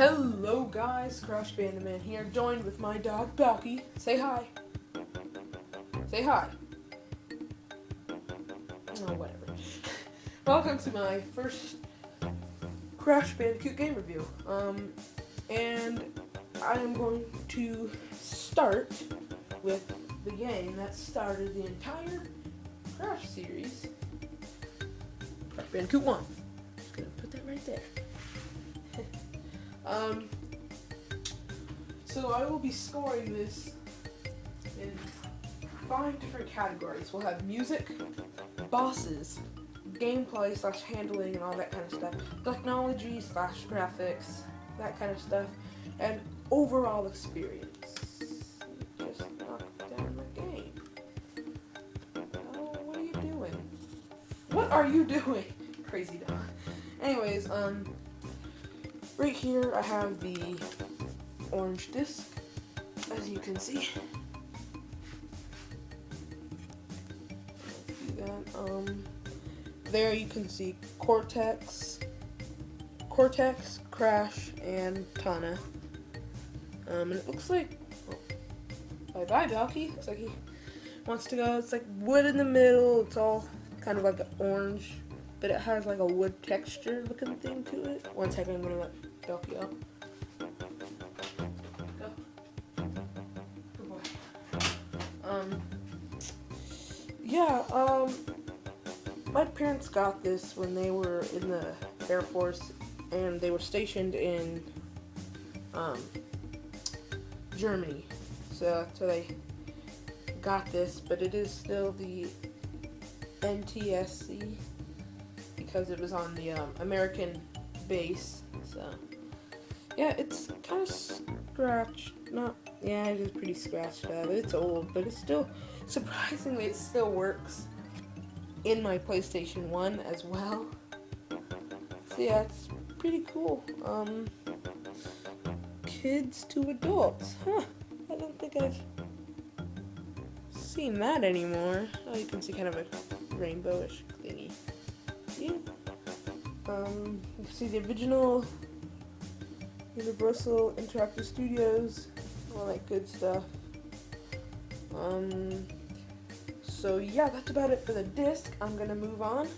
Hello guys, Crash Bandaman here, joined with my dog Balky. Say hi. Say hi. Oh, whatever. Welcome to my first Crash Bandicoot game review. And I am going to start with the game that started the entire Crash series, Crash Bandicoot 1. Just gonna put that right there. So I will be scoring this in 5 different categories. We'll have music, bosses, gameplay / handling and all that kind of stuff, technology / graphics, that kind of stuff, and overall experience. Just knock down the game. Oh, what are you doing? What are you doing? Crazy dog. Anyways, right here I have the orange disc, as you can see. See that? There you can see Cortex, Crash, and Tana. And it looks like, bye Balky. Looks like he wants to go. It's like wood in the middle. It's all kind of like an orange, but it has like a wood texture looking thing to it. One second, I'm gonna let Balky out. My parents got this when they were in the Air Force, and they were stationed in, Germany. So they got this, but it is still the NTSC, because it was on the, American base, so. Yeah, it's kind of scratched, yeah, it is pretty scratched out. It's old, but it's still, surprisingly, it still works in my PlayStation 1 as well. So yeah, it's pretty cool. Kids to adults. Huh, I don't think I've seen that anymore. Oh, you can see kind of a rainbowish thingy. Yeah. You can see the original Universal Interactive Studios, all that good stuff. So yeah, that's about it for the disc. I'm gonna move on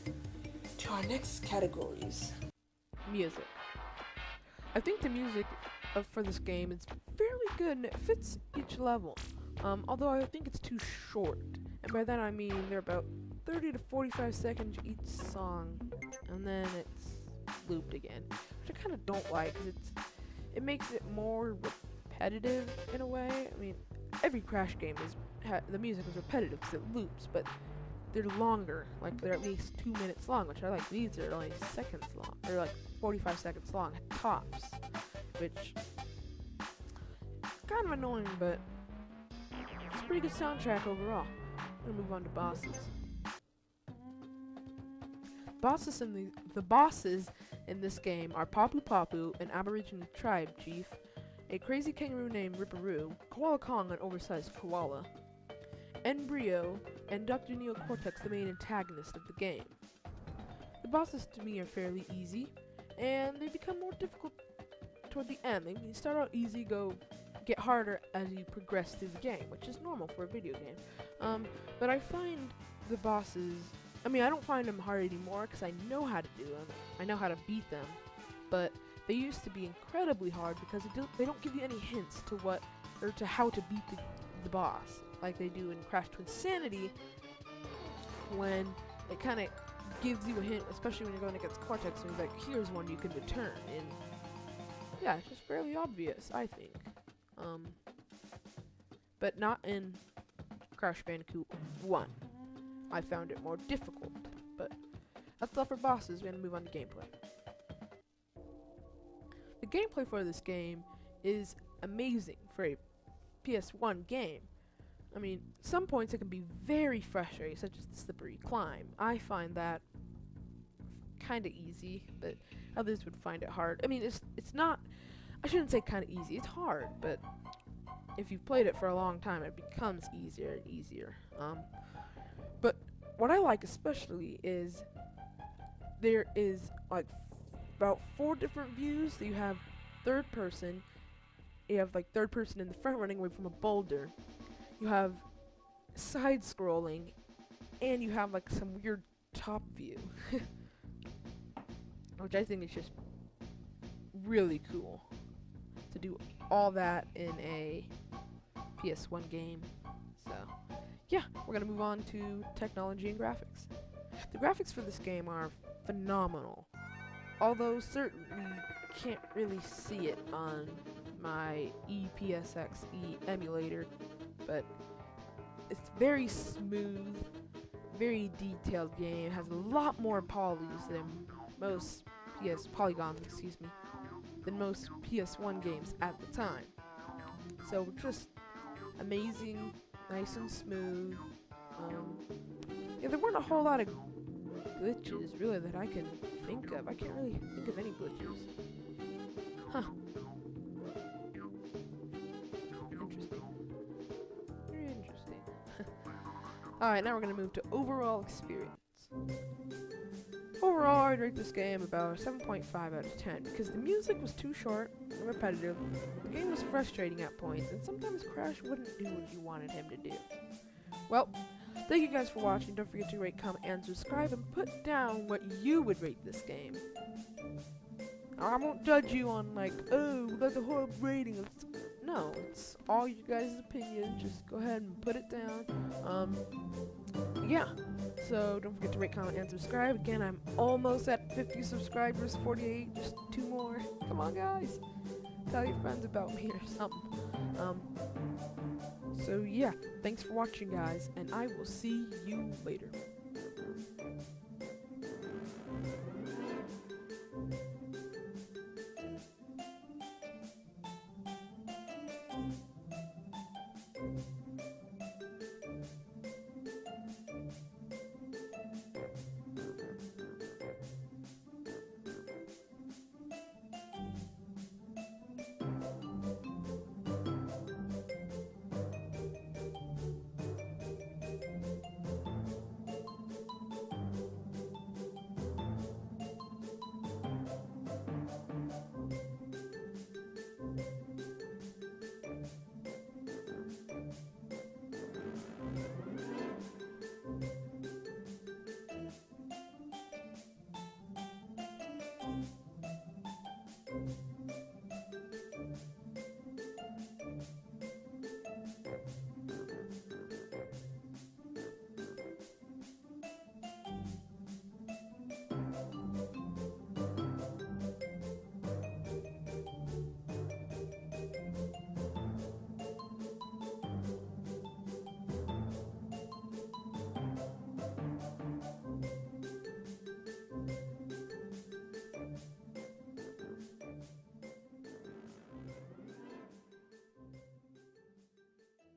to our next categories. Music. I think the music for this game is fairly good and it fits each level. Although I think it's too short, and by that I mean they're about 30 to 45 seconds each song, and then it's looped again, which I kind of don't like because it makes it more repetitive in a way. I mean, every Crash game the music is repetitive because it loops, but they're longer, like they're at least 2 minutes long, which I like. These are only seconds long, or like 45 seconds long tops, which kind of annoying, but it's a pretty good soundtrack overall. I'm gonna move on to bosses. The bosses in this game are Papu Papu, an Aboriginal tribe chief, a crazy kangaroo named Ripperoo, Koala Kong, an oversized koala, Embryo, and Dr.Neo Cortex, the main antagonist of the game. The bosses to me are fairly easy, and they become more difficult toward the end. They start out easy, get harder as you progress through the game, which is normal for a video game. But I find the bosses, I don't find them hard anymore because I know how to do them. I know how to beat them, but they used to be incredibly hard because they don't give you any hints to how to beat the boss, like they do in Crash to Insanity, when it kind of gives you a hint, especially when you're going against Cortex, and he's like, here's one you can return, and yeah, it's just fairly obvious, I think. But not in Crash Bandicoot 1. I found it more difficult, but that's all for bosses. We're gonna move on to gameplay. The gameplay for this game is amazing for a PS1 game. Some points it can be very frustrating, such as the slippery climb. I find that kind of easy, but others would find it hard. It's not, I shouldn't say kind of easy, it's hard, but if you've played it for a long time, it becomes easier and easier. But what I like especially is there is like about 4 different views. So you have third person. You have like third person in the front running away from a boulder. You have side scrolling, and you have like some weird top view, which I think is just really cool to do all that in a PS1 game. So yeah, we're gonna move on to technology and graphics. The graphics for this game are phenomenal, although certainly can't really see it on my EPSXE emulator, but it's very smooth, very detailed game. It has a lot more polygons than most than most PS1 games at the time. So just amazing, nice and smooth. Yeah, there weren't a whole lot of glitches really that I can think of. I can't really think of any glitches. Huh. Interesting. Very interesting. Alright, now we're gonna move to overall experience. Overall, I'd rate this game about a 7.5 out of 10 because the music was too short and repetitive, the game was frustrating at points, and sometimes Crash wouldn't do what you wanted him to do. Well, thank you guys for watching. Don't forget to rate, comment, and subscribe, and put down what you would rate this game. I won't judge you on like, oh, that's a horrible rating. No, it's all you guys' opinion. Just go ahead and put it down. Yeah. So don't forget to rate, comment, and subscribe. Again, I'm almost at 50 subscribers, 48, just 2 more. Come on, guys. Tell your friends about me or something. So yeah, thanks for watching, guys, and I will see you later.